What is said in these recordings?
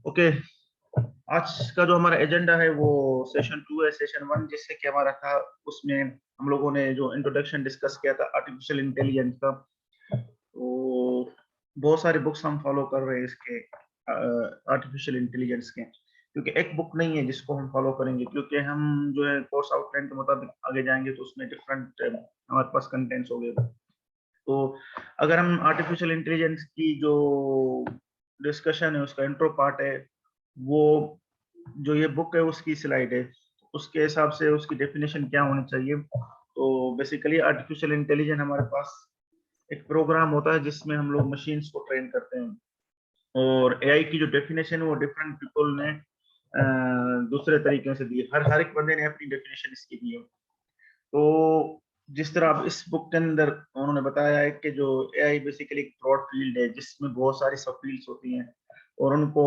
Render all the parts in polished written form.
Okay, आज का जो हमारा एजेंडा है वो सेशन 2 है। सेशन 1 जिससे कि हमारा था, उसमें हम लोगों ने जो इंट्रोडक्शन डिस्कस किया था आर्टिफिशियल इंटेलिजेंस का। तो बहुत सारे बुक्स हम फॉलो कर रहे हैं इसके आर्टिफिशियल इंटेलिजेंस के, क्योंकि एक बुक नहीं है जिसको हम फॉलो करेंगे, क्योंकि हम जो है कोर्स आउटलाइन के मुताबिक आगे जाएंगे तो उसमें डिफरेंट हमारे पास कंटेंट्स हो गए। तो अगर हम आर्टिफिशियल इंटेलिजेंस की जो डिस्कशन है उसका इंट्रो पार्ट है, वो जो ये बुक है उसकी स्लाइड है, उसके हिसाब से उसकी डेफिनेशन क्या होनी चाहिए। तो बेसिकली आर्टिफिशियल इंटेलिजेंस हमारे पास एक प्रोग्राम होता है जिसमें हम लोग मशीन्स को ट्रेन करते हैं, और एआई की जो डेफिनेशन है वो डिफरेंट पीपल ने दूसरे तरीके से दी है। हर हर एक बंदे ने अपनी डेफिनेशन इसकी दी है। तो जिस तरह अब इस बुक के अंदर उन्होंने बताया है कि जो एआई बेसिकली एक ब्रॉड फील्ड है जिसमें बहुत सारी सब फील्ड्स होती हैं, और उनको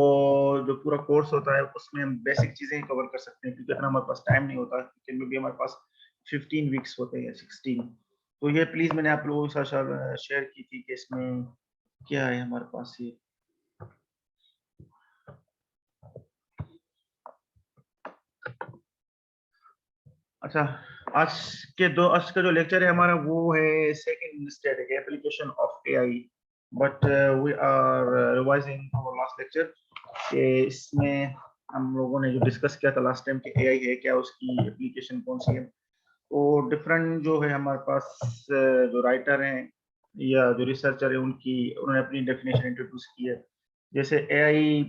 जो पूरा कोर्स होता है उसमें हम बेसिक चीजें ही कवर कर सकते हैं, क्योंकि इतना हमारे पास टाइम नहीं होता, क्योंकि में भी हमारे पास 15 वीक्स होते हैं, 16। तो ये प्लीज मैंने आप लोगों के साथ शेयर की थी कि इसमें क्या है हमारे पास ये। अच्छा, आज का जो लेक्चर है हमारा वो है second static application of AI, but we are revising our last lecture के। इसमें हम लोगों ने जो डिस्कस किया था लास्ट टाइम कि एआई है क्या, उसकी एप्लीकेशन कौन सी है। तो डिफरेंट जो है हमारे पास जो राइटर हैं या जो रिसर्चर है उन्होंने अपनी डेफिनेशन इंट्रोड्यूस की है। जैसे एआई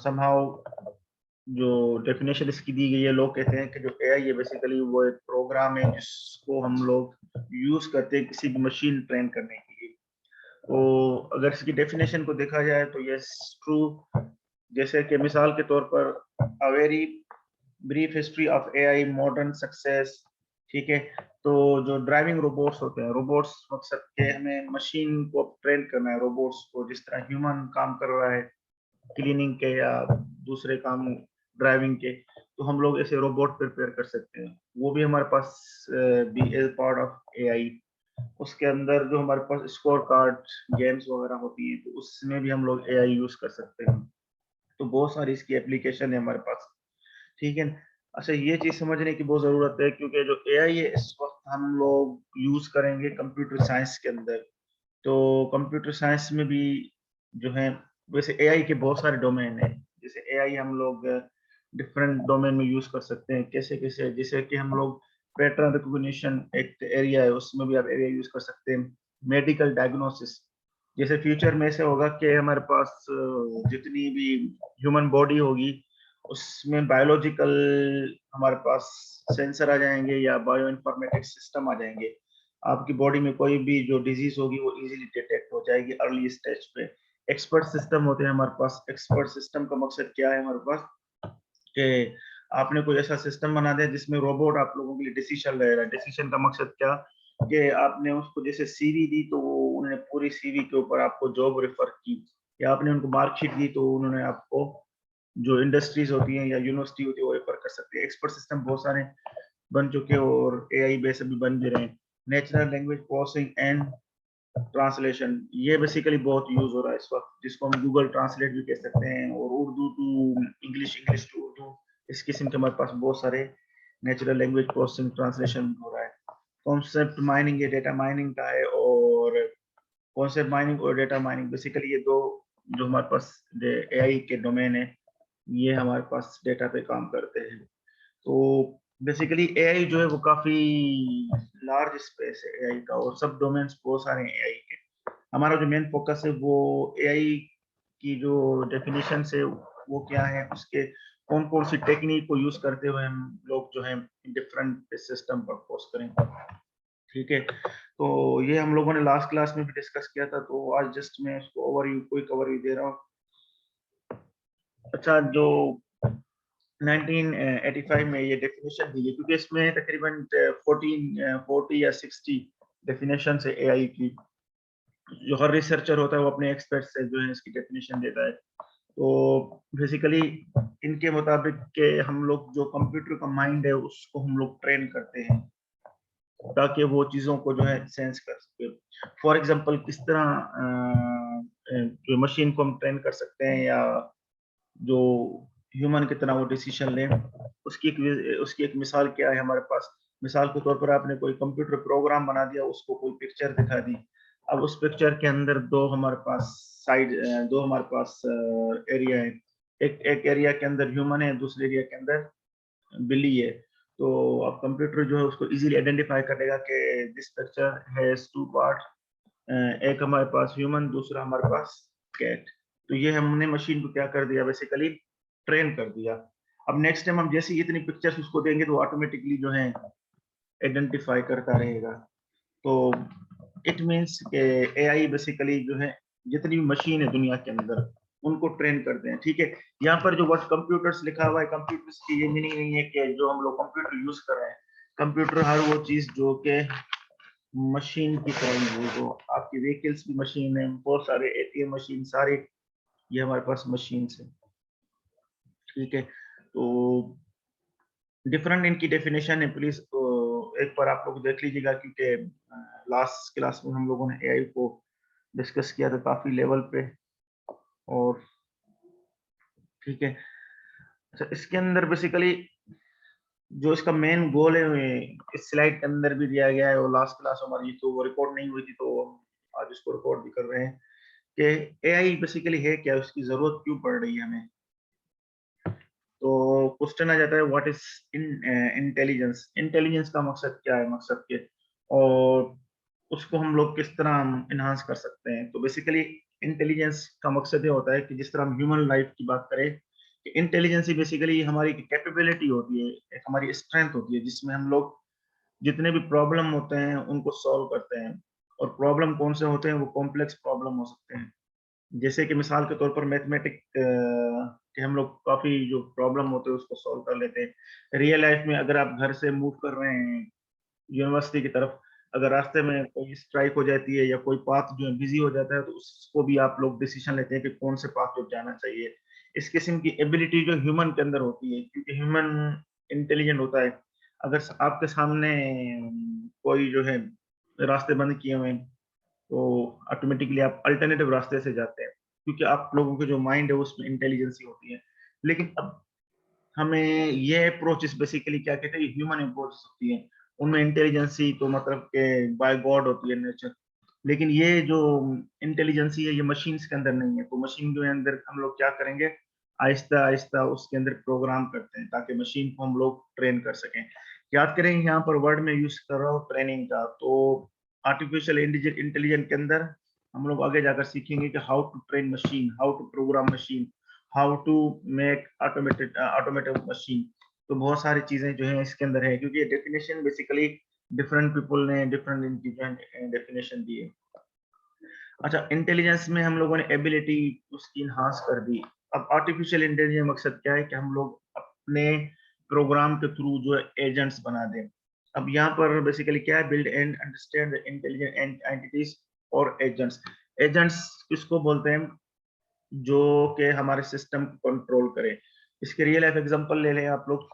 समहाउ जो डेफिनेशन इसकी दी गई है, लोग कहते हैं कि जो एआई है बेसिकली वो एक प्रोग्राम है जिसको हम लोग यूज करते हैं किसी भी मशीन ट्रेन करने के लिए। तो अगर इसकी डेफिनेशन को देखा जाए तो यस ट्रू। जैसे कि मिसाल के तौर पर a very brief history of AI modern success, ठीक है। तो जो ड्राइविंग रोबोट्स होते हैं, रोबोट्स मकसद के हमें मशीन को ट्रेन करना है, रोबोट्स को जिस तरह ह्यूमन काम कर रहा है क्लीनिंग के या दूसरे काम ड्राइविंग के, तो हम लोग ऐसे रोबोट प्रिपेयर कर सकते हैं। वो भी हमारे पास be as part of AI. उसके अंदर जो हमारे पास स्कोर कार्ड गेम्स वगैरह होती है तो उसमें भी हम लोग एआई यूज कर सकते हैं। तो बहुत सारी इसकी एप्लीकेशन है हमारे पास, ठीक है। अच्छा, ये चीज समझने की बहुत जरूरत है, क्योंकि जो एआई है इस वक्त हम लोग यूज करेंगे कंप्यूटर साइंस के अंदर। तो कंप्यूटर साइंस में भी जो है, वैसे एआई के बहुत सारे डोमेन है। जैसे एआई हम लोग डिफरेंट डोमेन में यूज कर सकते हैं, कैसे कैसे, जैसे कि हम लोग पैटर्न रिकॉग्निशन एक एरिया है, उसमें भी आप एआई यूज कर सकते हैं। मेडिकल डायग्नोसिस, जैसे फ्यूचर में ऐसे होगा कि हमारे पास जितनी भी ह्यूमन बॉडी होगी उसमें बायोलॉजिकल हमारे पास सेंसर आ जाएंगे या बायो इन्फॉर्मेटिक्स सिस्टम आ जाएंगे। आपकी बॉडी में कोई भी जो डिजीज होगी वो इजीली डिटेक्ट हो जाएगी अर्ली स्टेज पे। एक्सपर्ट सिस्टम होते हैं हमारे पास। एक्सपर्ट सिस्टम का मकसद क्या है हमारे पास, कि आपने कोई ऐसा सिस्टम बना दिया जिसमें रोबोट आप लोगों के लिए डिसीजन ले रहा है। डिसीजन का मकसद क्या, कि आपने उसको जैसे सीवी दी तो वो उन्होंने पूरी सीवी के ऊपर आपको जॉब रेफर की, या आपने उनको मार्कशीट दी तो उन्होंने आपको जो इंडस्ट्रीज होती हैं या यूनिवर्सिटी होती है वो रेफर कर सकते हैं। एक्सपर्ट सिस्टम बहुत सारे बन चुके हैं और एआई बेस अभी बन भी रहे हैं। Natural language processing and translation, ये बेसिकली बहुत यूज हो रहा है इस वक्त, जिसको हम गूगल ट्रांसलेट भी कह सकते हैं, और Urdu to English, English to Urdu, इस किस्म के हमारे पास बहुत सारे नेचुरल लैंग्वेज प्रोसेसिंग ट्रांसलेशन हो रहा है। कॉन्सेप्ट माइनिंग, ये डेटा माइनिंग का है, और कॉन्सेप्ट माइनिंग और डेटा माइनिंग बेसिकली ये दो जो हमारे पास एआई के डोमेन है, ये हमारे पास डेटा पे काम करते हैं। तो बेसिकली एआई जो है वो काफी लार्ज स्पेस है एआई का, और सब डोमेन्स बहुत सारे हैं एआई के। हमारा जो मेन फोकस है वो एआई की जो डेफिनेशन है वो क्या है, उसके कौन कौन सी टेक्निक को यूज करते हुए हम लोग जो है डिफरेंट सिस्टम पर पोस्ट करें, ठीक है। तो ये हम लोगों ने लास्ट क्लास में भी डिस्कस किया था, तो आज जस्ट मैं उसको ओवरव्यू, कोई कवरव्यू दे रहा हूँ। अच्छा, जो 1985 में ये डेफिनेशन दी है, क्योंकि इसमें तकरीबन 40 या 60 डेफिनेशन है एआई की। जो हर रिसर्चर होता है वो अपने एक्सपर्ट से जो है इसकी डेफिनेशन देता है। तो बेसिकली इनके मुताबिक के हम लोग जो कंप्यूटर का माइंड है उसको हम लोग ट्रेन करते हैं ताकि वो चीज़ों को जो है सेंस कर सके। फॉर एग्जांपल किस तरह जो मशीन को हम ट्रेन कर सकते हैं, या जो ह्यूमन की तरह वो डिसीजन ले। उसकी एक मिसाल क्या है हमारे पास। मिसाल के तौर पर आपने कोई कंप्यूटर प्रोग्राम बना दिया, उसको कोई पिक्चर दिखा दी। अब उस पिक्चर के अंदर दो हमारे पास एरिया है। एक एरिया के अंदर ह्यूमन है, दूसरे एरिया के अंदर बिल्ली है। तो अब कंप्यूटर जो है उसको इजीली आइडेंटिफाई करेगा कि this picture has two part, एक हमारे पास ह्यूमन, दूसरा हमारे पास कैट। तो ये हमने मशीन को क्या कर दिया, बेसिकली ट्रेन कर दिया। अब नेक्स्ट टाइम हम जैसे ही इतनी पिक्चर्स उसको देंगे तो ऑटोमेटिकली जो है आइडेंटिफाई करता रहेगा। तो इट मीन्स के एआई बेसिकली जो है जितनी भी मशीन है दुनिया के अंदर उनको ट्रेन करते हैं। ठीक है, यहाँ पर जो वर्ड कंप्यूटर्स लिखा हुआ है, कंप्यूटर्स की ये मीनिंग नहीं है कि जो हम लोग कंप्यूटर यूज कर रहे हैं। कंप्यूटर हर वो चीज जो के मशीन की तरह ही है। जो आपकी व्हीकल्स की मशीन है, बहुत सारे एटीएम मशीन, सारे ये हमारे पास मशीन है। ठीक है, तो डिफरेंट इनकी डेफिनेशन है। प्लीज एक बार आप लोग देख लीजिएगा, क्योंकि लास्ट क्लास में हम लोगों ने एआई को डिस्कस किया था काफी लेवल पे। और ठीक है, अच्छा इसके अंदर बेसिकली जो इसका मेन गोल है इस स्लाइड के अंदर भी दिया गया है। और लास्ट क्लास हमारी तो वो रिकॉर्ड नहीं हुई थी, तो आज इसको रिकॉर्ड भी कर रहे हैं कि एआई बेसिकली है क्या, उसकी जरूरत क्यों पड़ रही है हमें। तो क्वेश्चन आ जाता है व्हाट इज इंटेलिजेंस। इंटेलिजेंस का मकसद क्या है, मकसद के और उसको हम लोग किस तरह इनहांस कर सकते हैं। तो बेसिकली इंटेलिजेंस का मकसद ये होता है कि जिस तरह हम ह्यूमन लाइफ की बात करें, कि इंटेलिजेंस ही बेसिकली हमारी कैपेबिलिटी होती है, एक हमारी स्ट्रेंथ होती है, जिसमें हम लोग जितने भी प्रॉब्लम होते हैं उनको सॉल्व करते हैं। और प्रॉब्लम कौन से होते हैं, वो कॉम्प्लेक्स प्रॉब्लम हो सकते हैं। जैसे कि मिसाल के तौर पर मैथमेटिक के हम लोग काफी जो प्रॉब्लम होते हैं उसको सॉल्व कर लेते हैं। रियल लाइफ में अगर आप घर से मूव कर रहे हैं यूनिवर्सिटी की तरफ, अगर रास्ते में कोई स्ट्राइक हो जाती है या कोई पाथ जो है बिजी हो जाता है, तो उसको भी आप लोग डिसीजन लेते हैं कि कौन से पाथ पे जाना चाहिए। इस किस्म की एबिलिटी जो ह्यूमन के अंदर होती है, क्योंकि ह्यूमन इंटेलिजेंट होता है। अगर आपके सामने कोई जो है रास्ते बंद किए हुए हैं, तो ऑटोमेटिकली आप अल्टरनेटिव रास्ते से जाते हैं, क्योंकि आप लोगों के जो माइंड है उसमें इंटेलिजेंसी होती है। लेकिन अब हमें ये अप्रोचेस बेसिकली क्या कहते हैं, ह्यूमन अप्रोचेस होती है। उनमें इंटेलिजेंसी तो मतलब के बाय गॉड होती है, नेचर। लेकिन ये जो इंटेलिजेंसी है ये मशीन्स के अंदर नहीं है। तो मशीन के अंदर हम लोग क्या करेंगे, आहिस्ता आहिस्ता उसके अंदर प्रोग्राम करते हैं ताकि मशीन को हम लोग ट्रेन कर सकें। याद करें यहाँ पर वर्ड में यूज कर रहा हूँ ट्रेनिंग का। तो आर्टिफिशियल इंटेलिजेंस के अंदर हम लोग आगे जाकर सीखेंगे कि how to train machine, how to program machine, how to make automated machine. तो बहुत सारी चीजें जो है इसके अंदर है, क्योंकि ये डेफिनेशन बेसिकली डिफरेंट पीपल ने डिफरेंट इनकी डेफिनेशन दी है। अच्छा, इंटेलिजेंस में हम लोगों ने एबिलिटी उसकी इनहांस कर दी। अब आर्टिफिशियल इंटेलिजेंस मकसद क्या है कि हम लोग अपने प्रोग्राम के थ्रू जो एजेंट्स बना दें। अब यहाँ पर बेसिकली क्या है, build and understand intelligent entities और एजेंट्स। एजेंट्स किसको बोलते हैं, जो कि हमारे सिस्टम को कंट्रोल करे। इसके रियल लाइफ एग्जांपल ले लें आप लोग।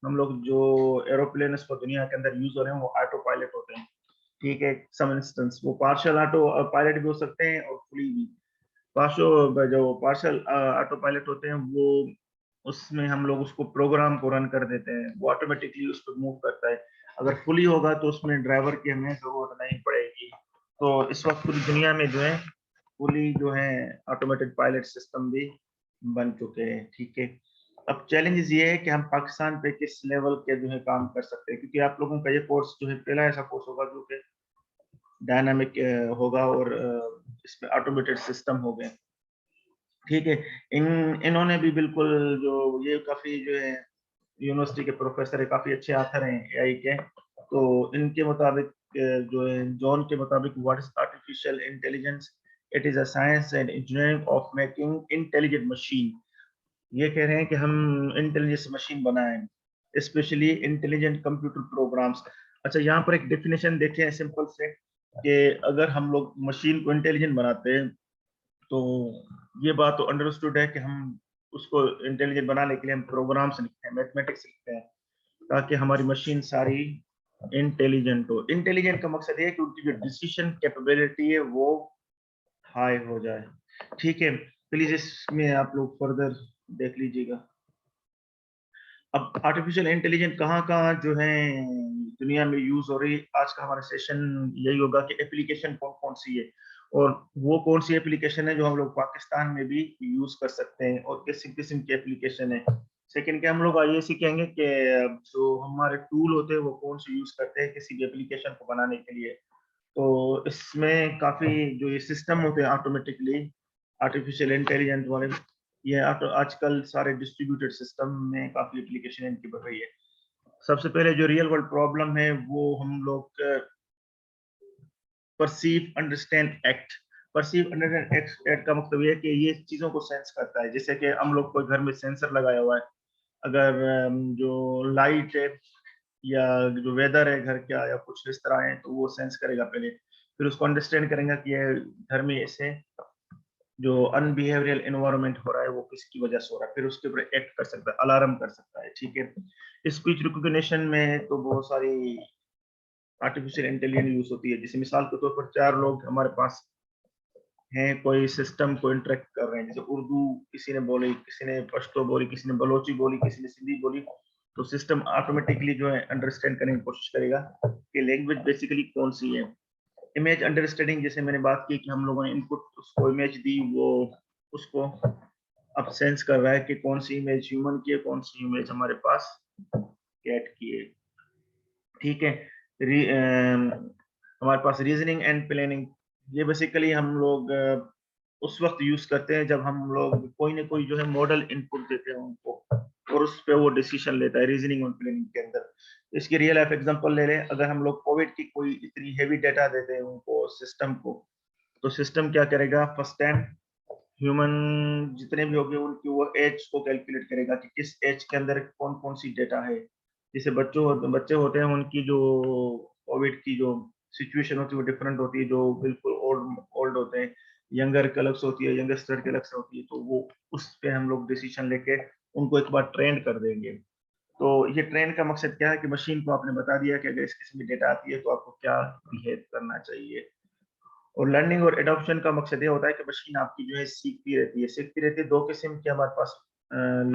हम लोग जो एरोप्लेन को दुनिया के अंदर यूज हो रहे हैं वो ऑटो पायलट होते हैं। ठीक है, सम इंस्टेंस वो पार्शियल ऑटो पायलट भी हो सकते हैं और फुली भी। पार्शो जो पार्शियल ऑटो पायलट होते हैं वो, उसमें हम लोग उसको प्रोग्राम को रन कर देते हैं, वो ऑटोमेटिकली उस पर मूव करता है। अगर फुली होगा तो उसमें ड्राइवर की हमें जरूरत नहीं पड़ेगी। तो इस वक्त पूरी दुनिया में जो है फुली जो है ऑटोमेटेड पायलट सिस्टम भी बन चुके हैं। ठीक है, अब चैलेंजेस ये है कि हम पाकिस्तान पे किस लेवल के जो है काम कर सकते हैं, क्योंकि आप लोगों का ये कोर्स जो है पहला ऐसा कोर्स होगा जो कि डायनामिक होगा और इसमें ऑटोमेटेड सिस्टम हो गए। ठीक है, इन्होंने भी बिल्कुल जो ये काफी जो है यूनिवर्सिटी के प्रोफेसर है, काफी अच्छे आथर हैं एआई के। तो इनके मुताबिक जो है जॉन के मुताबिक what is artificial intelligence, it is a science and engineering of making intelligent machine. ये कह रहे हैं कि हम इंटेलिजेंस मशीन बनाएं, स्पेशली इंटेलिजेंट कंप्यूटर प्रोग्राम्स। अच्छा, यहाँ पर एक डेफिनेशन देखें सिंपल से, कि अगर हम लोग मशीन को इंटेलिजेंट बनाते हैं तो ये बात तो अंडरस्टूड है कि हम उसको इंटेलिजेंट बनाने के लिए हम प्रोग्राम्स लिखते हैं, मैथमेटिक्स लिखते हैं, ताकि हमारी मशीन सारी इंटेलिजेंट हो। इंटेलिजेंट का मकसद ये है कि उनकी जो डिसीजन कैपेबिलिटी है वो हाई हो जाए। ठीक है, प्लीज इसमें आप लोग फर्दर देख लीजिएगा। अब आर्टिफिशियल इंटेलिजेंस कहाँ जो है दुनिया में यूज हो रही है, आज का हमारा सेशन यही होगा कि एप्लीकेशन कौन कौन सी है और वो कौन सी एप्लीकेशन है जो हम लोग पाकिस्तान में भी यूज कर सकते हैं और किस किस्म की एप्लीकेशन है। सेकंड के हम लोग ये सीखेंगे कि जो हमारे टूल होते हैं वो कौन से यूज करते हैं किसी भी एप्लीकेशन को बनाने के लिए। तो इसमें काफी जो ये सिस्टम होते हैं ऑटोमेटिकली आर्टिफिशियल इंटेलिजेंस वाले, ये आजकल सारे डिस्ट्रीब्यूटेड सिस्टम में काफी एप्लीकेशन इनकी बढ़ रही है। सबसे पहले जो रियल वर्ल्ड प्रॉब्लम है वो हम लोग perceive understand act. Perceive understand act का मतलब ये है कि ये चीजों को सेंस करता है, जैसे कि हम लोग कोई घर में सेंसर लगाया हुआ है, अगर जो लाइट है या जो वेदर है घर का या कुछ इस तरह है तो वो सेंस करेगा पहले, फिर उसको अंडरस्टैंड करेगा कि ये घर में ऐसे जो अनबिहेवियरल एनवायरनमेंट हो रहा है वो किसकी वजह से हो रहा है, फिर उसके ऊपर एक्ट कर सकता है, अलार्म कर सकता है। ठीक है, स्पीच रिकॉग्निशन में तो बहुत सारी आर्टिफिशियल इंटेलिजेंस यूज होती है, जैसे मिसाल के तौर पर चार लोग हमारे पास हैं, कोई सिस्टम को इंटरेक्ट कर रहे हैं, जैसे उर्दू किसी ने बोली, किसी ने पश्तो बोली, किसी ने बलोची बोली, किसी ने सिंधी बोली, तो सिस्टम ऑटोमेटिकली जो है अंडरस्टैंड करने की कोशिश करेगा कि लैंग्वेज बेसिकली कौन सी है। इमेज अंडरस्टैंडिंग, जैसे मैंने बात की कि हम लोगों ने इनपुट उसको इमेज दी, वो उसको अब सेंस कर रहा है कि कौन सी इमेज ह्यूमन की है, कौन सी इमेज हमारे पास कैट की है। ठीक है, हमारे पास रीजनिंग एंड प्लानिंग, ये बेसिकली हम लोग उस वक्त यूज करते हैं जब हम लोग कोई ना कोई जो है मॉडल इनपुट देते हैं उनको और उस पे वो डिसीजन लेता है रीजनिंग और प्लानिंग के अंदर। इसकी रियल लाइफ एग्जांपल ले लें, अगर हम लोग कोविड की कोई इतनी हेवी डेटा देते हैं उनको सिस्टम को, तो सिस्टम क्या करेगा, फर्स्ट टाइम ह्यूमन जितने भी होंगे उनकी वो एज को कैलकुलेट करेगा कि किस एज के अंदर कौन कौन सी डेटा है। जैसे बच्चे होते हैं उनकी जो कोविड की जो सिचुएशन होती है वो डिफरेंट होती है, जो बिल्कुल ओल्ड ओल्ड होते हैं, यंगर की अलग से होती है, यंगस्टर की अलग से होती है, तो वो उस पे हम लोग डिसीजन लेके उनको एक बार ट्रेन कर देंगे। तो ये ट्रेन का मकसद क्या है कि मशीन को आपने बता दिया कि अगर इस किस्म की डेटा आती है तो आपको क्या बिहेव करना चाहिए। और लर्निंग और एडॉप्शन का मकसद ये होता है कि मशीन आपकी जो है सीखती रहती है। दो किस्म के हमारे पास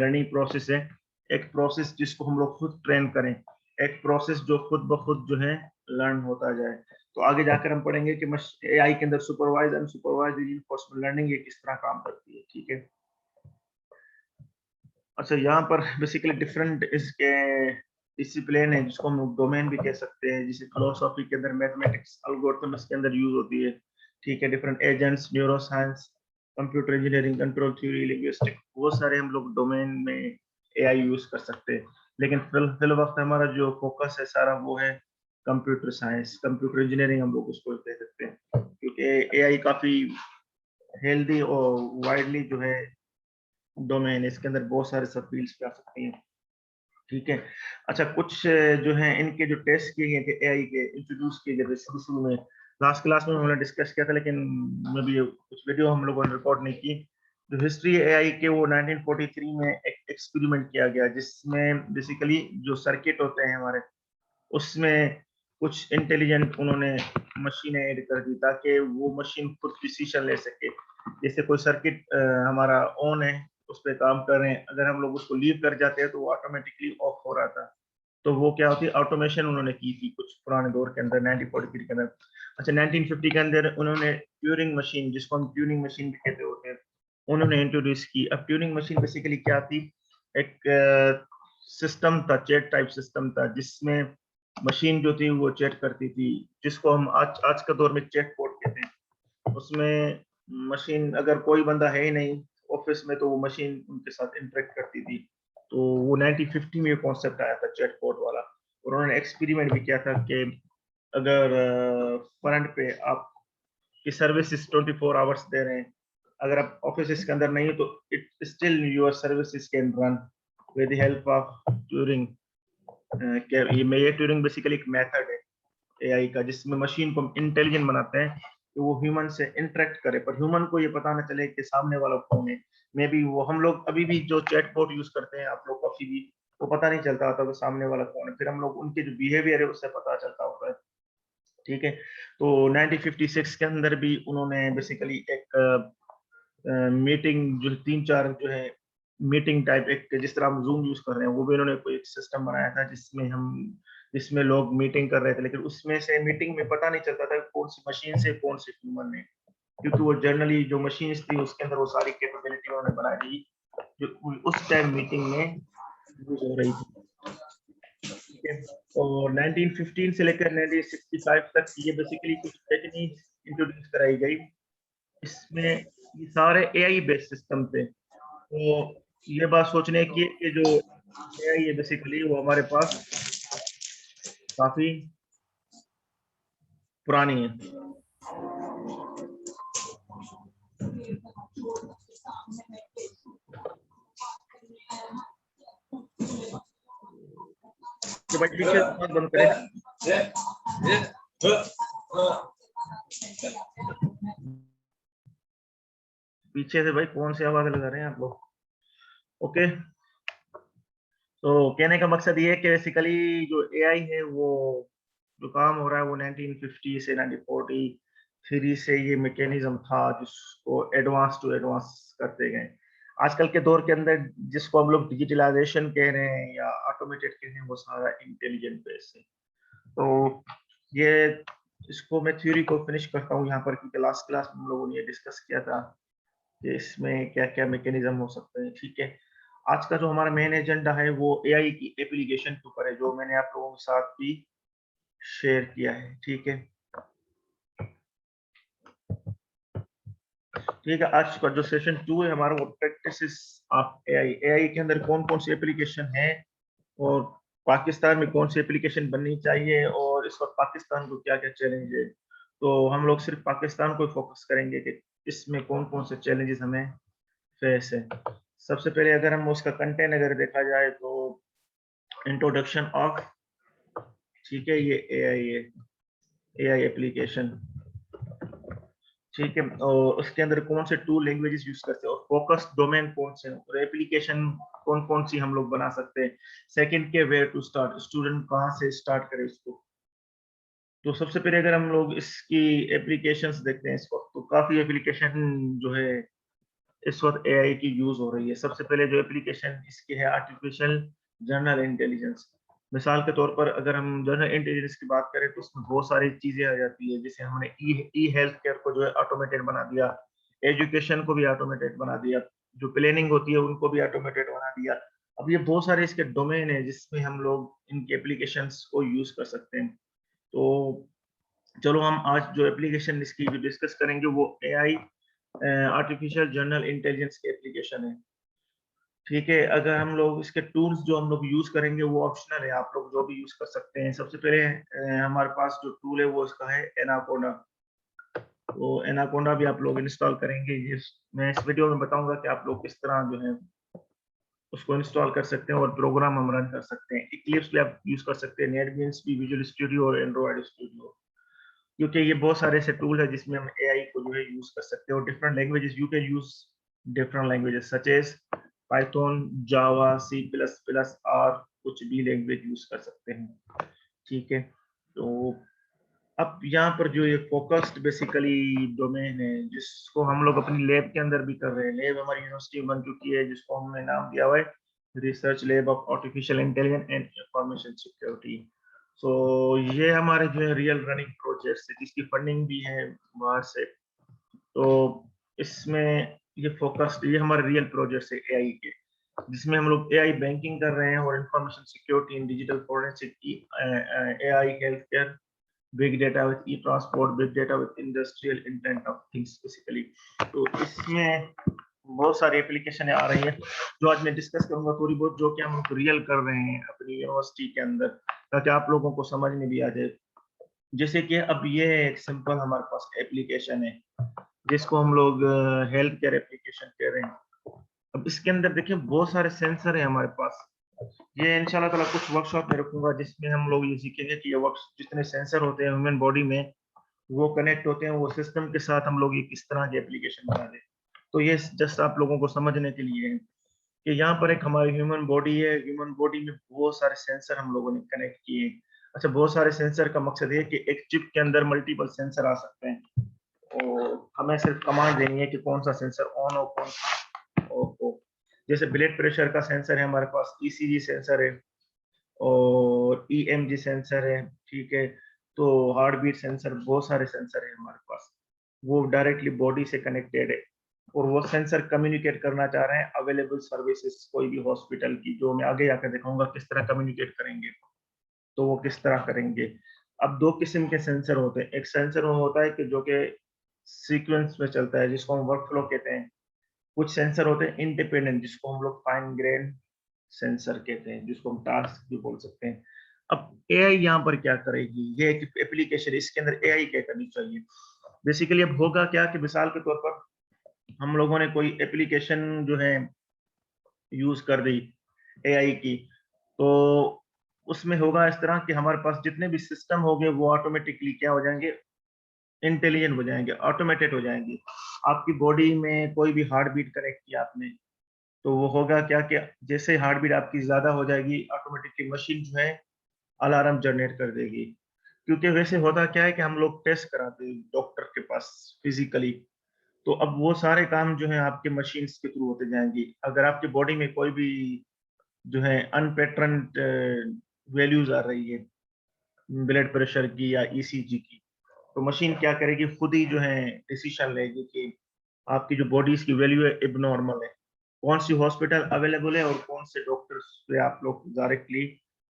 लर्निंग प्रोसेस है, एक प्रोसेस जिसको हम लोग खुद ट्रेन करें, एक प्रोसेस जो खुद ब खुद जो है लर्न होता जाए। तो आगे जाकर हम पढ़ेंगे कि एआई के अंदर सुपरवाइज अनसुपरवाइज्ड रीइंफोर्समेंट लर्निंग ये किस तरह काम करती है। ठीक है, अच्छा यहाँ पर बेसिकली डिफरेंट इसके डिसिप्लिन है जिसको हम डोमेन भी कह सकते हैं, जैसे फिलोसॉफी के अंदर मैथमेटिक्स एल्गोरिथम इसके अंदर यूज होती है। ठीक है, different agents, neuro science, computer engineering, control theory, linguistic, बहुत सारे हम लोग डोमेन में एआई यूज कर सकते हैं। लेकिन फिल वक्त हमारा जो फोकस है सारा वो है कंप्यूटर साइंस, कंप्यूटर इंजीनियरिंग हम लोग उसको कह सकते हैं, क्योंकि एआई काफी हेल्दी और वाइडली जो है डोमेन है, इसके अंदर बहुत सारे सब फील्ड्स पे आ सकती हैं। ठीक है, अच्छा कुछ जो है इनके जो टेस्ट किए गए थे एआई के, इंट्रोड्यूस किए गए थे शुरू शुरू में, लास्ट क्लास में हमने डिस्कस किया था, लेकिन मे भी कुछ वीडियो हम लोगों ने रिकॉर्ड नहीं की। जो हिस्ट्री एआई के वो 1943 में एक एक्सपेरिमेंट किया गया, जिसमें बेसिकली जो सर्किट होते हैं हमारे, उसमें कुछ इंटेलिजेंट उन्होंने मशीनें ऐड कर दी ताकि वो मशीन खुद डिसीजन ले सके। जैसे कोई सर्किट हमारा ऑन है, उस पर काम कर रहे हैं, अगर हम लोग उसको लीव कर जाते हैं तो वो ऑटोमेटिकली ऑफ हो रहा था। तो वो क्या होती है, ऑटोमेशन उन्होंने की थी कुछ पुराने दौर के अंदर 1943 के अंदर। अच्छा 1950 के अंदर उन्होंने ट्यूरिंग मशीन, जिसको हम ट्यूनिंग मशीन भी कहते होते हैं, उन्होंने इंट्रोड्यूस की। अब ट्यूनिंग मशीन बेसिकली क्या थी, एक सिस्टम था, चैट टाइप सिस्टम था, जिसमें मशीन जो थी वो चैट करती थी, जिसको हम आज आज का दौर में चैट बोर्ड कहते हैं। उसमें मशीन, अगर कोई बंदा है ही नहीं ऑफिस में, तो वो मशीन उनके साथ इंटरेक्ट करती थी। तो वो 1950 में ये कॉन्सेप्ट आया था चैटबॉट वाला, और उन्होंने एक्सपेरिमेंट भी किया था कि अगर फ्रंट पे आप की सर्विसेज 24 आवर्स दे रहे हैं, अगर आप ऑफिस के अंदर नहीं हो तो it still your services can run with the help of Turing. ये ट्यूरिंग बेसिकली एक मेथड है एआई का, जिसमें मशीन को इंटेलिजेंट बनाते हैं कि वो ह्यूमन से इंटरेक्ट करे, पर ह्यूमन को ये पता ना चले कि सामने वाला कौन है। मे बी वो हम लोग अभी भी जो चैटबॉट यूज करते हैं आप लोग काफी भी, वो पता नहीं चलता होता कि सामने वाला कौन है, फिर हम लोग उनके जो बिहेवियर है उससे पता चलता होता है। ठीक है, तो 1956 के अंदर भी उन्होंने बेसिकली एक मीटिंग जो तीन चार जो है मीटिंग टाइप, एक जिस तरह हम जूम यूज कर रहे हैं, वो भी उन्होंने कोई एक सिस्टम बनाया था जिसमें लोग मीटिंग कर रहे थे, लेकिन उसमें से मीटिंग में पता नहीं चलता था कौन सी मशीन से कौन से ह्यूमन ने, क्योंकि वो जनरली जो मशीन्स थी उसके अंदर वो सारी कैपेबिलिटी उन्होंने बनाई थी जो उस टाइम मीटिंग में यूज हो रही थी। ठीक है, और 1915 से लेकर 1965 तक ये बेसिकली कुछ टेक्निक इंट्रोड्यूस कराई गई। इसमें ये सारे एआई बेस्ड सिस्टम थे। तो ये बात सोचने की है कि जो एआई है बेसिकली वो हमारे पास काफी पुरानी है। तो भाई पीछे बात बंद करें। पीछे से भाई कौन सी आवाज लगा रहे हैं आप लोग? ओके, तो कहने का मकसद ये है कि बेसिकली जो एआई है वो जो काम हो रहा है वो 1950 से 1943 से ये मैकेनिज्म था जिसको एडवांस टू एडवांस करते गए। आजकल के दौर के अंदर जिसको हम लोग डिजिटलाइजेशन कह रहे हैं या ऑटोमेटेड कह रहे हैं, वो सारा इंटेलिजेंट बेस है। तो ये इसको मैं थ्योरी को फिनिश करता हूँ यहाँ पर, क्योंकि लास्ट क्लास में हम लोगों ने ये डिस्कस किया था कि इसमें क्या क्या मैकेनिज्म हो सकते हैं। ठीक है, आज का जो हमारा मेन एजेंडा है वो एआई की एप्लीकेशन के ऊपर है, जो मैंने आप लोगों के साथ भी शेयर किया है। ठीक है, ठीक है, आज का जो सेशन 2 है हमारा वो प्रैक्टिसेस ऑफ एआई। एआई के अंदर कौन कौन सी एप्लीकेशन है और पाकिस्तान में कौन सी एप्लीकेशन बननी चाहिए और इस वक्त पाकिस्तान को क्या क्या चैलेंज है। तो हम लोग सिर्फ पाकिस्तान को फोकस करेंगे कि इसमें कौन कौन से चैलेंजेस हमें फेस है। सबसे पहले अगर हम उसका कंटेंट अगर देखा जाए तो इंट्रोडक्शन ऑफ, ठीक है, ये एआई है, एआई एप्लीकेशन। ठीक है, और उसके अंदर कौन से टू लैंग्वेजेस यूज करते हैं और फोकस डोमेन कौन से और एप्लीकेशन कौन कौन सी हम लोग बना सकते हैं। सेकंड के वेयर टू स्टार्ट, स्टूडेंट कहाँ से स्टार्ट करे इसको। तो सबसे पहले अगर हम लोग इसकी एप्लीकेशंस देखते हैं इस वक्त, तो काफी एप्लीकेशन जो है इस वक्त एआई की यूज हो रही है। सबसे पहले जो एप्लीकेशन इसकी है आर्टिफिशियल जनरल इंटेलिजेंस। मिसाल के तौर पर अगर हम जनरल इंटेलिजेंस की बात करें तो उसमें बहुत सारी चीजें आ जाती है, जैसे हमने ई हेल्थ केयर को जो है ऑटोमेटेड बना दिया, एजुकेशन को भी ऑटोमेटेड बना दिया, जो प्लानिंग होती है उनको भी ऑटोमेटेड बना दिया। अब ये बहुत सारे इसके डोमेन है जिसमें हम लोग इनके एप्लीकेशंस को यूज कर सकते हैं। तो चलो हम आज जो एप्लीकेशन इसकी जो डिस्कस करेंगे वो एआई आर्टिफिशियल जनरल इंटेलिजेंस की एप्लीकेशन है। ठीक है, अगर हम लोग इसके टूल्स जो हम लोग यूज करेंगे वो ऑप्शनल है, आप लोग जो भी यूज कर सकते हैं। सबसे पहले हमारे पास जो टूल है वो इसका है एनाकोंडा। तो एनाकोंडा भी आप लोग इंस्टॉल करेंगे, ये मैं इस वीडियो में बताऊंगा कि आप लोग किस तरह जो है उसको इंस्टॉल कर सकते हैं और प्रोग्राम हम रन कर सकते हैं। इक्लिप्स भी आप यूज कर सकते हैं, नेटबीन्स भी, विजुअल स्टूडियो और एंड्रॉइड स्टूडियो, क्योंकि ये बहुत सारे ऐसे टूल है जिसमें हम एआई को जो है यूज कर सकते हैं। और different languages you can use, different languages such as Python, Java, C plus plus, R, कुछ भी लैंग्वेज यूज कर सकते हैं। ठीक है, तो अब यहाँ पर जो ये फोकस्ड बेसिकली डोमेन है जिसको हम लोग अपनी लैब के अंदर भी कर रहे हैं। लैब हमारी यूनिवर्सिटी बन चुकी है जिसको हमने नाम दिया हुआ है research lab of artificial intelligence and information security. So ये हमारे जो है रियल रनिंग प्रोजेक्ट्स है जिसकी फंडिंग भी है बाहर से। तो इसमें ये फोकस, ये हमारे रियल प्रोजेक्ट्स है एआई के, जिसमें हम लोग एआई बैंकिंग कर रहे हैं और information security in digital forensic, AI health care, big data with E transport, big data with industrial internet of things basically. तो इसमें बहुत सारी एप्लीकेशन आ रही है जो आज मैं डिस्कस करूंगा थोड़ी बहुत, जो कि हम रियल कर रहे हैं अपनी यूनिवर्सिटी के अंदर, ताकि आप लोगों को समझ में भी आ जाए। जैसे कि अब ये एक सिंपल हमारे पास एप्लीकेशन है जिसको हम लोग हेल्थ केयर एप्लीकेशन कह रहे हैं। अब इसके अंदर देखिए बहुत सारे सेंसर है हमारे पास। ये इंशाल्लाह ताला कुछ वर्कशॉप में रखूंगा जिसमें हम लोग ये सीखेंगे कि ये वर्क जितने सेंसर होते हैं ह्यूमन बॉडी में वो कनेक्ट होते हैं वो सिस्टम के साथ, हम लोग ये किस तरह की एप्लीकेशन बना दें। तो ये जस्ट आप लोगों को समझने के लिए है कि यहाँ पर एक हमारी ह्यूमन बॉडी है, ह्यूमन बॉडी में बहुत सारे सेंसर हम लोगों ने कनेक्ट किए। अच्छा, बहुत सारे सेंसर का मकसद है कि एक चिप के अंदर मल्टीपल सेंसर आ सकते हैं और हमें सिर्फ कमांड देनी है कि कौन सा सेंसर ऑन हो कौन सा ऑफ हो। जैसे ब्लड प्रेशर का सेंसर है हमारे पास, ईसीजी सेंसर है और ईएमजी सेंसर है, ठीक है। तो हार्ट बीट सेंसर, बहुत सारे सेंसर है हमारे पास, वो डायरेक्टली बॉडी से कनेक्टेड है और वो सेंसर कम्युनिकेट करना चाह रहे हैं अवेलेबल सर्विसेज कोई भी हॉस्पिटल की, जो मैं आगे जाकर दिखाऊंगा किस तरह कम्युनिकेट करेंगे। तो वो किस तरह करेंगे। अब दो किस्म के सेंसर होते हैं, एक सेंसर वो होता है कि जो कि सीक्वेंस में चलता है जिसको हम वर्कफ्लो कहते हैं। कुछ सेंसर होते हैं इंडिपेंडेंट जिसको हम लोग फाइन ग्रेन सेंसर कहते हैं, जिसको हम टास्क भी बोल सकते हैं। अब एआई यहाँ पर क्या करेगी, ये एक एप्लीकेशन, इसके अंदर एआई क्या करनी चाहिए। बेसिकली अब होगा क्या कि मिसाल के तौर पर हम लोगों ने कोई एप्लीकेशन जो है यूज कर दी एआई की, तो उसमें होगा इस तरह कि हमारे पास जितने भी सिस्टम होंगे वो ऑटोमेटिकली क्या हो जाएंगे, इंटेलिजेंट हो जाएंगे, ऑटोमेटेड हो जाएंगे। आपकी बॉडी में कोई भी हार्ट बीट कनेक्ट किया आपने, तो वो होगा क्या कि जैसे हार्ट बीट आपकी ज्यादा हो जाएगी, ऑटोमेटिकली मशीन जो है अलार्म जनरेट कर देगी। क्योंकि वैसे होता क्या है कि हम लोग टेस्ट कराते हैं डॉक्टर के पास फिजिकली, तो अब वो सारे काम जो है आपके मशीन्स के थ्रू होते जाएंगे। अगर आपकी बॉडी में कोई भी जो है अनपैटर्न वैल्यूज आ रही है ब्लड प्रेशर की या ईसीजी की, तो मशीन क्या करेगी, खुद ही जो है डिसीजन लेगी कि आपकी जो बॉडीज की वैल्यू है इबनॉर्मल है, कौन सी हॉस्पिटल अवेलेबल है और कौन से डॉक्टर से आप लोग डायरेक्टली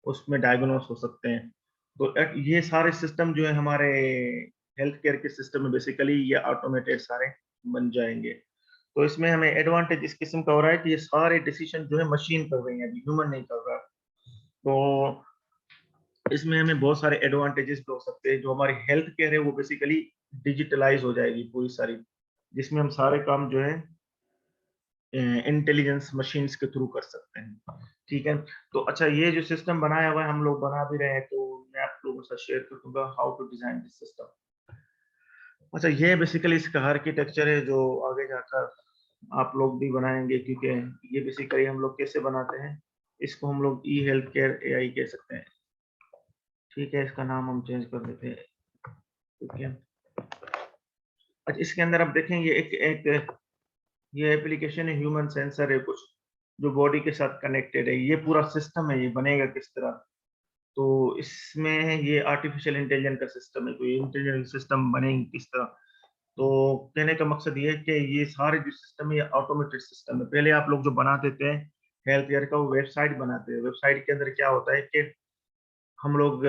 उसमें डायग्नोस हो सकते हैं। तो ये सारे सिस्टम जो है हमारे हेल्थ केयर के सिस्टम में बेसिकली ये ऑटोमेटेड सारे बन जाएंगे। तो इसमें हमें एडवांटेज इस किस्म का हो रहा है कि ये सारे डिसीजन जो है मशीन कर रही है, अभी ह्यूमन नहीं कर रहा। तो इसमें हमें बहुत सारे एडवांटेजेस भी हो सकते हैं। जो हमारी हेल्थ केयर है वो बेसिकली डिजिटलाइज हो जाएगी पूरी सारी, जिसमें हम सारे काम जो है इंटेलिजेंस मशीन्स के थ्रू कर सकते हैं, ठीक है। तो अच्छा, ये जो सिस्टम बनाया हुआ है हम लोग बना भी रहे हैं, तो मैं आप लोगों से शेयर कर दूंगा how to design this system. अच्छा, ये बेसिकली इसका आर्किटेक्चर है जो आगे जाकर आप लोग भी बनाएंगे, क्योंकि ये बेसिकली हम लोग कैसे बनाते हैं, इसको हम लोग ई हेल्थ केयर एआई कह सकते हैं, ठीक है। इसका नाम हम चेंज कर देते हैं, ठीक है। अच्छा, इसके अंदर आप देखेंगे एक एक ये एप्लीकेशन है, ह्यूमन सेंसर है कुछ जो बॉडी के साथ कनेक्टेड है। ये पूरा सिस्टम है, ये बनेगा किस तरह, तो इसमें ये आर्टिफिशियल इंटेलिजेंस का सिस्टम है, तो ये इंटेलिजेंट सिस्टम बनेंगे किस तरह। तो कहने का मकसद ये है कि ये सारे जो सिस्टम है ये ऑटोमेटेड सिस्टम है। पहले आप लोग जो बनाते थे हेल्थ केयर का, वो वेबसाइट बनाते हैं। वेबसाइट के अंदर क्या होता है कि हम लोग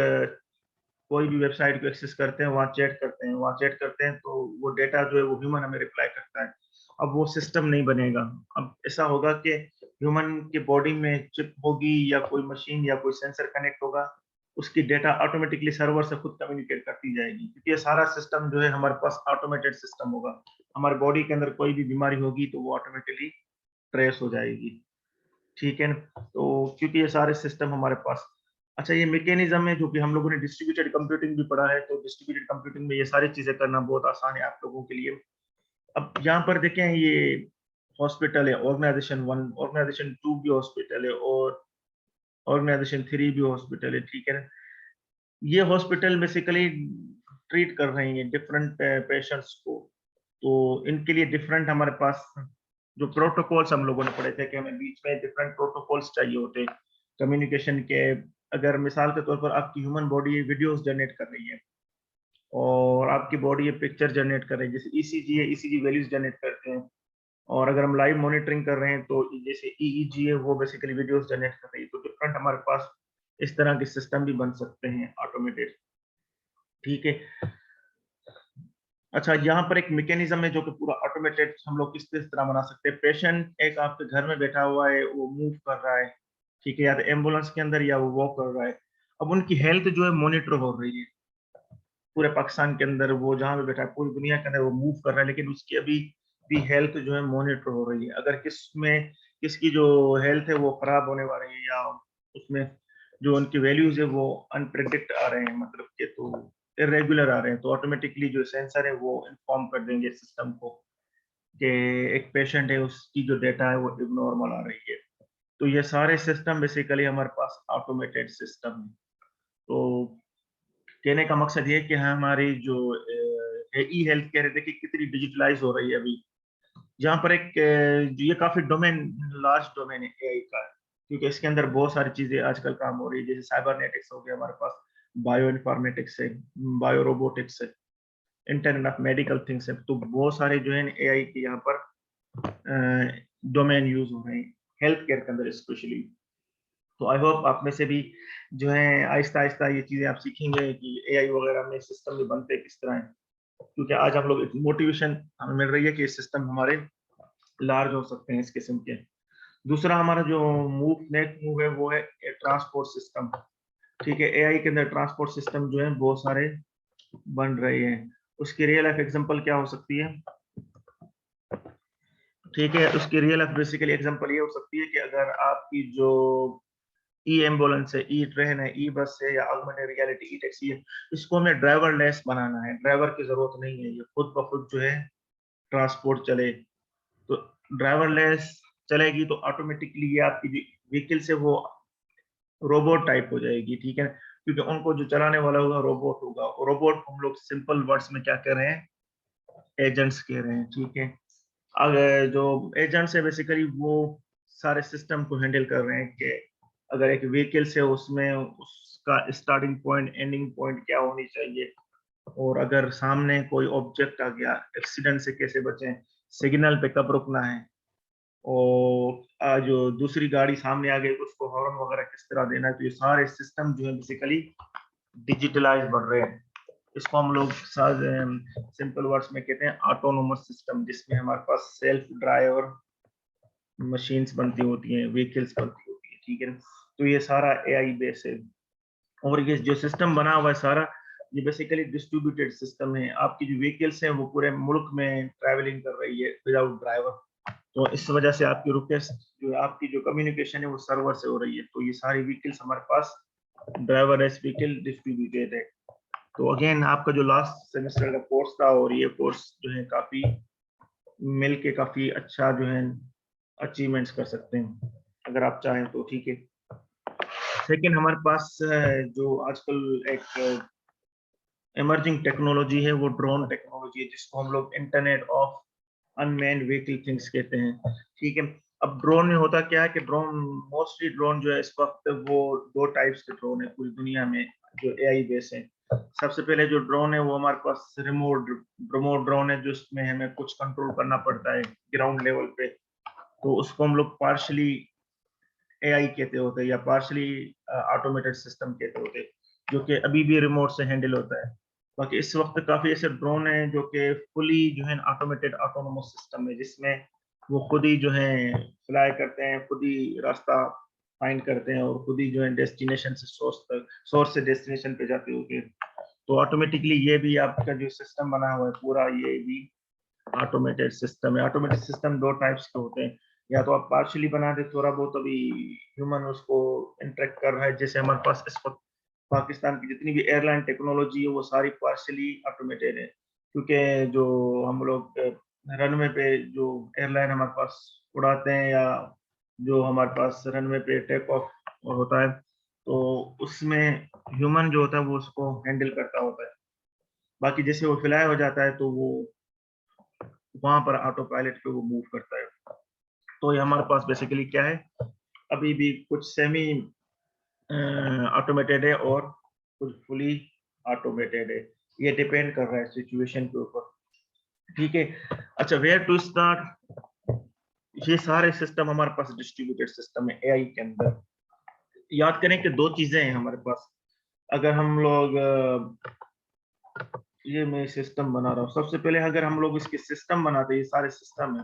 कोई भी वेबसाइट को एक्सेस करते हैं, वहाँ चैट करते हैं, वहाँ चैट करते हैं, तो वो डेटा जो है वो ह्यूमन हमें रिप्लाई करता है। अब वो सिस्टम नहीं बनेगा। अब ऐसा होगा कि ह्यूमन के बॉडी में चिप होगी या कोई मशीन या कोई सेंसर कनेक्ट होगा, उसकी डेटा ऑटोमेटिकली सर्वर से खुद कम्युनिकेट करती जाएगी, क्योंकि ये सारा सिस्टम जो है हमारे पास ऑटोमेटेड सिस्टम होगा। हमारे बॉडी के अंदर कोई भी बीमारी होगी तो वो ऑटोमेटिकली ट्रेस हो जाएगी, ठीक है ना। तो क्योंकि ये सारे सिस्टम हमारे पास, अच्छा ये मैकेनिज्म है जो कि हम लोगों ने डिस्ट्रीब्यूटेड कंप्यूटिंग भी पढ़ा है, तो डिस्ट्रीब्यूटेड कंप्यूटिंग में ये सारी चीजें करना बहुत आसान है आप लोगों के लिए। अब यहाँ पर देखें, ये हॉस्पिटल है, ऑर्गेनाइजेशन 1, ऑर्गेनाइजेशन 2 भी हॉस्पिटल है और ऑर्गेनाइजेशन 3 भी हॉस्पिटल है, ठीक है ना। ये हॉस्पिटल बेसिकली ट्रीट कर रही है डिफरेंट पेशेंट्स को, तो इनके लिए डिफरेंट हमारे पास जो प्रोटोकॉल्स हम लोगों ने पढ़े थे कि हमें बीच में डिफरेंट प्रोटोकॉल्स चाहिए होते हैं कम्युनिकेशन के। अगर मिसाल के तौर पर आपकी ह्यूमन बॉडी वीडियोस जनरेट कर रही है और आपकी बॉडी ये पिक्चर जनरेट कर रही है, जैसे ईसीजी है, ईसीजी वैल्यूज जनरेट करते हैं। और अगर हम लाइव मॉनिटरिंग कर रहे हैं तो जैसे ईईजी है, वो बेसिकली वीडियोस जनरेट कर रही है। तो डिफरेंट हमारे पास इस तरह के सिस्टम भी बन सकते हैं ऑटोमेटेड, ठीक है। अच्छा, यहाँ पर एक मैकेनिज्म है जो कि पूरा ऑटोमेटेड हम लोग किस तरह बना सकते हैं। पेशेंट एक आपके घर में बैठा हुआ है, वो मूव कर रहा है, ठीक है, या तो एम्बुलेंस के अंदर या वो वॉक कर रहा है। अब उनकी हेल्थ जो है मॉनिटर हो रही है पूरे पाकिस्तान के अंदर, वो जहाँ पे बैठा है पूरी दुनिया के अंदर वो मूव कर रहा है, लेकिन उसकी अभी भी हेल्थ जो है मॉनिटर हो रही है। अगर किसकी जो हेल्थ है वो खराब होने वाली है या उसमें जो उनकी वैल्यूज है वो अनप्रेडिक्ट आ रहे हैं, मतलब कि तो इरेगुलर आ रहे हैं, तो ऑटोमेटिकली जो सेंसर है वो इन्फॉर्म कर देंगे सिस्टम को कि एक पेशेंट है उसकी जो डेटा है वो इबनॉर्मल आ रही है। तो ये सारे सिस्टम बेसिकली हमारे पास ऑटोमेटेड सिस्टम है। तो कहने का मकसद ये है कि हमारी जो ई हेल्थ केयर देखिए कितनी डिजिटलाइज हो रही है अभी। जहाँ पर एक ये काफी डोमेन लार्ज डोमेन है एआई का, क्योंकि इसके अंदर बहुत सारी चीजें आजकल काम हो रही है, जैसे साइबरनेटिक्स हो गया हमारे पास, बायो इन्फॉर्मेटिक्स है, बायो रोबोटिक्स है, इंटरनेट ऑफ मेडिकल थिंग्स है। तो बहुत सारे जो है एआई के यहाँ पर डोमेन यूज हो रहे हैं हेल्थ केयर के अंदर स्पेशली। तो आई होप आप में से भी जो है आहिस्ता आहिस्ता ये चीजें आप सीखेंगे कि एआई वगैरह में सिस्टम में बनते किस तरह है, क्योंकि आज हम लोग मोटिवेशन हमें मिल रही है कि सिस्टम हमारे लार्ज हो सकते हैं इस किस्म के। दूसरा हमारा जो नेक्स्ट मूव है वो है ट्रांसपोर्ट सिस्टम। ठीक है, एआई के अंदर ट्रांसपोर्ट सिस्टम जो है बहुत सारे बन रहे हैं। उसकी रियल लाइफ एग्जांपल क्या हो सकती है? ठीक है, उसकी रियल लाइफ बेसिकली एग्जांपल ये हो सकती है कि अगर आपकी जो ई एम्बुलेंस है, ई ट्रेन है, ई बस है या ऑगमेंटेड रियलिटी ई टैक्सी है, इसको हमें ड्राइवरलेस बनाना है। ड्राइवर की जरूरत नहीं है, ये खुद ब खुद जो है ट्रांसपोर्ट चले। तो ड्राइवरलेस चलेगी तो ऑटोमेटिकली ये आपकी जो व्हीकल से वो रोबोट टाइप हो जाएगी। ठीक है, क्योंकि उनको जो चलाने वाला होगा रोबोट होगा। रोबोट हम लोग सिंपल वर्ड्स में क्या कह रहे हैं? एजेंट्स कह रहे हैं। ठीक है, अगर जो एजेंट्स है बेसिकली वो सारे सिस्टम को हैंडल कर रहे हैं कि अगर एक व्हीकल से उसमें उसका स्टार्टिंग पॉइंट एंडिंग पॉइंट क्या होनी चाहिए, और अगर सामने कोई ऑब्जेक्ट आ गया एक्सीडेंट से कैसे बचें, सिग्नल पे कब रुकना है, और जो दूसरी गाड़ी सामने आ गई उसको हॉर्न वगैरह किस तरह देना है। तो ये सारे सिस्टम जो है बेसिकली डिजिटलाइज बन रहे हैं। इसको हम लोग सिंपल वर्ड्स में कहते हैं ऑटोनोमस सिस्टम, जिसमें हमारे पास सेल्फ ड्राइवर मशीन्स बनती होती हैं, व्हीकल्स बनती होती है। ठीक है, तो ये सारा एआई बेस है। और ये जो सिस्टम बना हुआ है सारा, ये बेसिकली डिस्ट्रीब्यूटेड सिस्टम है। आपकी जो व्हीकल्स हैं वो पूरे मुल्क में ट्रैवलिंग कर रही है विदाउट ड्राइवर। तो इस वजह से आपकी रिक्वेस्ट जो आपकी जो कम्युनिकेशन है वो सर्वर से हो रही है। तो ये सारी व्हीकल्स हमारे पास ड्राइवरलेस व्हीकल डिस्ट्रीब्यूटेड है। तो अगेन आपका जो लास्ट सेमेस्टर का कोर्स था और ये कोर्स जो है काफी मिल के काफी अच्छा जो है अचीवमेंट्स कर सकते हैं अगर आप चाहें तो। ठीक है, सेकेंड हमारे पास जो आजकल एक इमर्जिंग टेक्नोलॉजी है वो ड्रोन टेक्नोलॉजी है, जिसको हम लोग internet of unmanned vehicle things कहते हैं। ठीक है, अब ड्रोन में होता क्या है कि ड्रोन मोस्टली ड्रोन जो है इस वक्त वो दो टाइप्स के ड्रोन है पूरी दुनिया में जो एआई बेस है। सबसे पहले जो ड्रोन है वो हमारे पास रिमोट ड्रोन है, जिसमें हमें कुछ कंट्रोल करना पड़ता है ग्राउंड लेवल पे। तो उसको हम लोग पार्शली एआई कहते होते हैं या पार्शली ऑटोमेटेड सिस्टम कहते होते हैं, जो कि अभी भी रिमोट से हैंडल होता है। बाकी इस वक्त काफी ऐसे ड्रोन हैं जो कि फुली जो है ऑटोमेटेड ऑटोनोमस सिस्टम है, जिसमें वो खुद ही जो है फ्लाई करते हैं, खुद ही रास्ता फाइंड करते हैं और खुद ही जो है डेस्टिनेशन से सोर्स से डेस्टिनेशन पे जाते होते हैं। तो ऑटोमेटिकली ये भी आपका जो सिस्टम बना हुआ है पूरा, ये भी ऑटोमेटेड सिस्टम है। ऑटोमेटेड सिस्टम दो टाइप्स के होते हैं, या तो आप पार्शियली बना दे थोड़ा बहुत, अभी ह्यूमन उसको इंटरेक्ट कर रहा है। जैसे हमारे पास इस वक्त पाकिस्तान की जितनी भी एयरलाइन टेक्नोलॉजी है वो सारी पार्शियली ऑटोमेटेड है, क्योंकि जो हम लोग रनवे पे जो एयरलाइन हमारे पास उड़ाते हैं या जो हमारे पास रनवे पे टेक ऑफ होता है, तो उसमें ह्यूमन जो होता है वो उसको हैंडल करता होता है। बाकी जैसे वो फ्लाई हो जाता है तो वो वहां पर ऑटो पायलट पे वो मूव करता है। तो ये हमारे पास बेसिकली क्या है, अभी भी कुछ सेमी ऑटोमेटेड है और कुछ फुली ऑटोमेटेड है। ये डिपेंड कर रहा है सिचुएशन के ऊपर। ठीक है, अच्छा वेयर टू स्टार्ट? ये सारे सिस्टम हमारे पास डिस्ट्रीब्यूटेड सिस्टम है एआई के अंदर। याद करें कि दो चीजें हैं हमारे पास। अगर हम लोग ये मैं सिस्टम बना रहा हूँ, सबसे पहले अगर हम लोग इसके सिस्टम बनाते हैं, ये सारे सिस्टम है,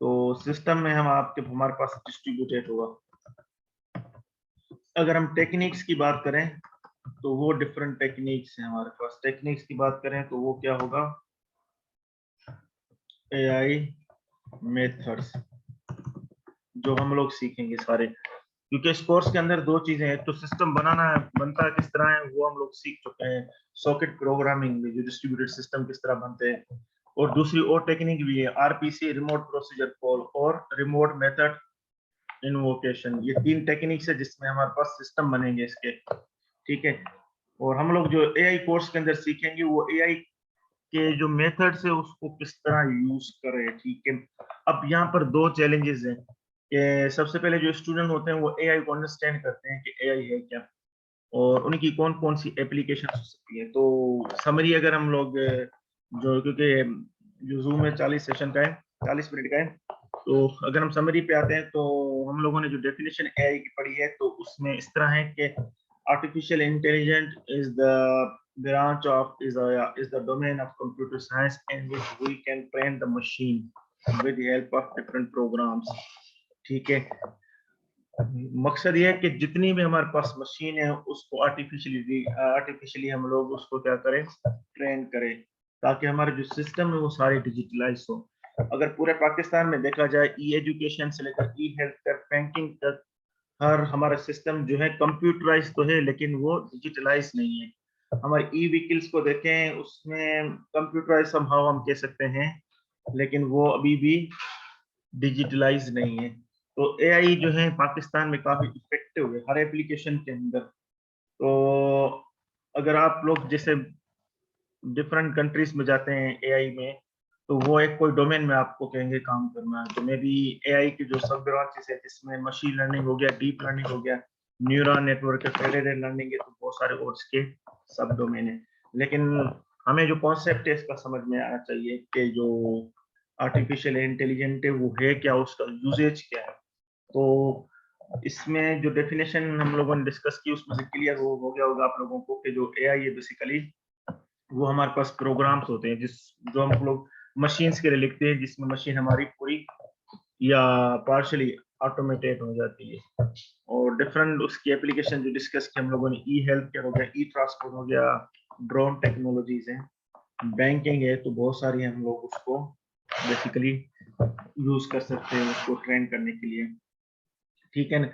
तो सिस्टम में हम आपके हमारे पास डिस्ट्रीब्यूटेड होगा। अगर हम टेक्निक्स की बात करें तो वो डिफरेंट टेक्निक्स हैं हमारे पास। टेक्निक्स की बात करें तो वो क्या होगा? एआई मेथड्स जो हम लोग सीखेंगे सारे, क्योंकि इस कोर्स के अंदर दो चीजें हैं। तो सिस्टम बनाना है, बनता किस तरह है वो हम लोग सीख चुके हैं सॉकेट प्रोग्रामिंग में, जो डिस्ट्रीब्यूटेड सिस्टम किस तरह बनते हैं। और दूसरी और टेक्निक भी है आरपीसी, रिमोट प्रोसीजर कॉल, और रिमोट मेथड इन्वोकेशन। ये तीन टेक्निक्स है जिसमें हमारे पास सिस्टम बनेंगे इसके। ठीक है, और हम लोग जो एआई कोर्स के अंदर सीखेंगे वो एआई के जो मेथड्स है उसको किस तरह यूज करें। ठीक है, अब यहाँ पर दो चैलेंजेस हैं कि सबसे पहले जो स्टूडेंट होते हैं वो एआई को अंडरस्टैंड करते हैं कि एआई है क्या और उनकी कौन कौन सी एप्लीकेशन हो सकती है। तो समरी अगर हम लोग जो, क्योंकि जो जूम में 40 सेशन का है, 40 मिनट का है, तो अगर हम समरी पे आते हैं तो हम लोगों ने जो डेफिनेशन एआई की पढ़ी है तो उसमें इस तरह है कि artificial intelligence is the branch of is the domain of computer science in which we can train the machine with the help of different programs। ठीक है, मकसद ये है कि जितनी भी हमारे पास मशीन है उसको आर्टिफिशियली हम लोग उसको क्या करें, ट्रेन करें, ताकि हमारे जो सिस्टम है वो सारे डिजिटलाइज हो। अगर पूरे पाकिस्तान में देखा जाए ई एजुकेशन से लेकर ई हेल्थ तक, बैंकिंग तक, हर हमारा सिस्टम जो है कंप्यूटराइज तो है लेकिन वो डिजिटलाइज नहीं है। हमारे ई व्हीकल्स को देखें, उसमें कंप्यूटराइज समहाउ हम कह सकते हैं लेकिन वो अभी भी डिजिटलाइज नहीं है। तो एआई जो है पाकिस्तान में काफी इफेक्टिव है हर एप्लीकेशन के अंदर। तो अगर आप लोग जैसे डिफरेंट कंट्रीज में जाते हैं एआई में, तो वो एक कोई डोमेन में आपको कहेंगे काम करना है। तो मे बी एआई की जो सब ब्रांचेस है जिसमें मशीन लर्निंग हो गया, डीप लर्निंग हो गया, न्यूरल नेटवर्क है, फेडरल लर्निंग है, तो बहुत सारे और इसके सब डोमेन है। लेकिन हमें जो कॉन्सेप्ट है इसका समझ में आना चाहिए कि जो आर्टिफिशियल इंटेलिजेंट है वो है क्या, उसका यूजेज क्या है। तो इसमें जो डेफिनेशन हम लोगों ने डिस्कस की उसमें से क्लियर हो गया होगा आप लोगों को कि जो एआई है बेसिकली वो हमारे पास प्रोग्राम्स होते हैं जो हम लोग मशीन्स के लिए लिखते हैं, जिसमें मशीन हमारी पूरी या पार्शली ऑटोमेटेड हो जाती है। और डिफरेंट उसकी एप्लीकेशन जो डिस्कस की हम लोगों ने, ई हेल्थ केयर हो गया, ई ट्रांसपोर्ट हो गया, ड्रोन टेक्नोलॉजीज है, बैंकिंग है, तो बहुत सारी हम लोग उसको बेसिकली यूज कर सकते हैं उसको ट्रेन करने के लिए। ठीक है ना।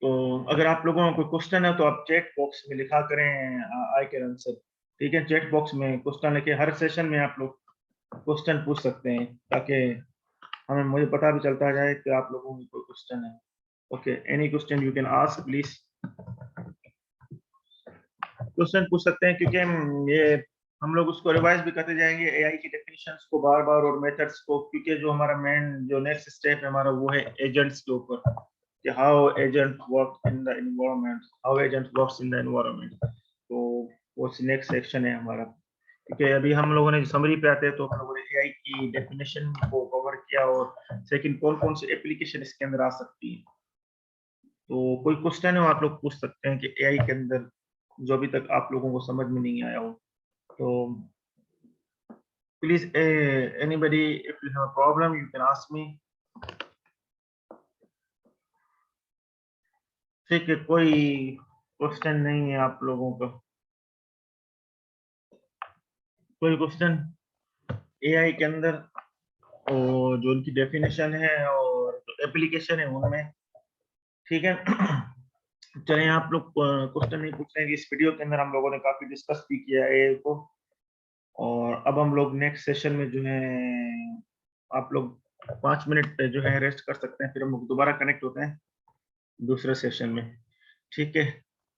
तो अगर आप लोगों को कोई क्वेश्चन है तो आप चैट बॉक्स में लिखा करें, आई कैन आंसर। ठीक है, चैट बॉक्स में क्वेश्चन लेके हर सेशन में आप लोग क्वेश्चन पूछ सकते हैं ताकि मुझे पता भी चलता जाए कि आप लोगों की कोई क्वेश्चन है। Okay, any question you can ask please, question पूछ सकते हैं क्योंकि ये हम लोग उसको रिवाइज भी करते जाएंगे एआई की डेफिनेशंस को बार बार और मेथड्स को, क्योंकि जो हमारा मेन जो नेक्स्ट स्टेप है हमारा वो है एजेंट्स के ऊपर कि how agent work in the environment, how agent works in the environment. तो वो नेक्स्ट सेक्शन है हमारा। क्योंकि अभी हम लोगों ने समरी पे आते हैं तो हम लोगों ने एआई की डेफिनेशन को कवर किया और सेकंड कौन कौन सी एप्लीकेशन इसके अंदर आ सकती है। तो कोई क्वेश्चन है आप लोग पूछ सकते हैं कि एआई के अंदर जो अभी तक आप लोगों को समझ में नहीं आया हो। तो please anybody if you have a problem you can ask me. ठीक है, कोई क्वेश्चन नहीं है आप लोगों का? कोई क्वेश्चन एआई के अंदर और जो उनकी डेफिनेशन है और जो एप्लीकेशन है उनमें? ठीक है। चलिए, आप लोग क्वेश्चन नहीं पूछ रहे हैं। इस वीडियो के अंदर हम लोगों ने काफी डिस्कस भी किया है एआई को, और अब हम लोग नेक्स्ट सेशन में जो है आप लोग 5 मिनट जो है रेस्ट कर सकते हैं, फिर हम लोग दोबारा कनेक्ट होते हैं दूसरे सेशन में। ठीक है,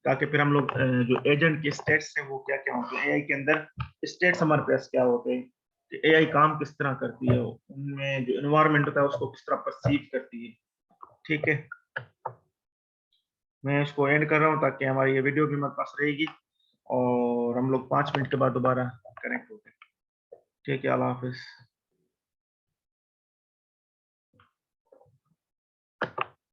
ताकि फिर हम लोग जो एजेंट के स्टेट्स हैं वो क्या क्या होते हैं, एआई के अंदर स्टेट्स हमारे पास क्या होते हैं, एआई काम किस तरह करती है, उनमें जो एनवायरनमेंट होता है उसको किस तरह परसीव करती है। ठीक है, मैं इसको एंड कर रहा हूँ ताकि हमारी ये वीडियो भी हमारे पास रहेगी और हम लोग 5 मिनट के बाद दोबारा कनेक्ट होते हैं। ठीक है, अल्लाह हाफिज।